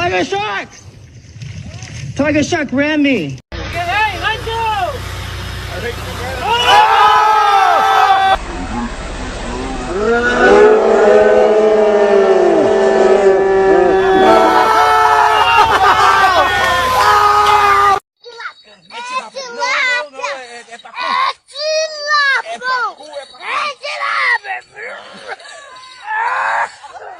Tiger shark! Tiger shark ran me. Hey, let's go! Oh!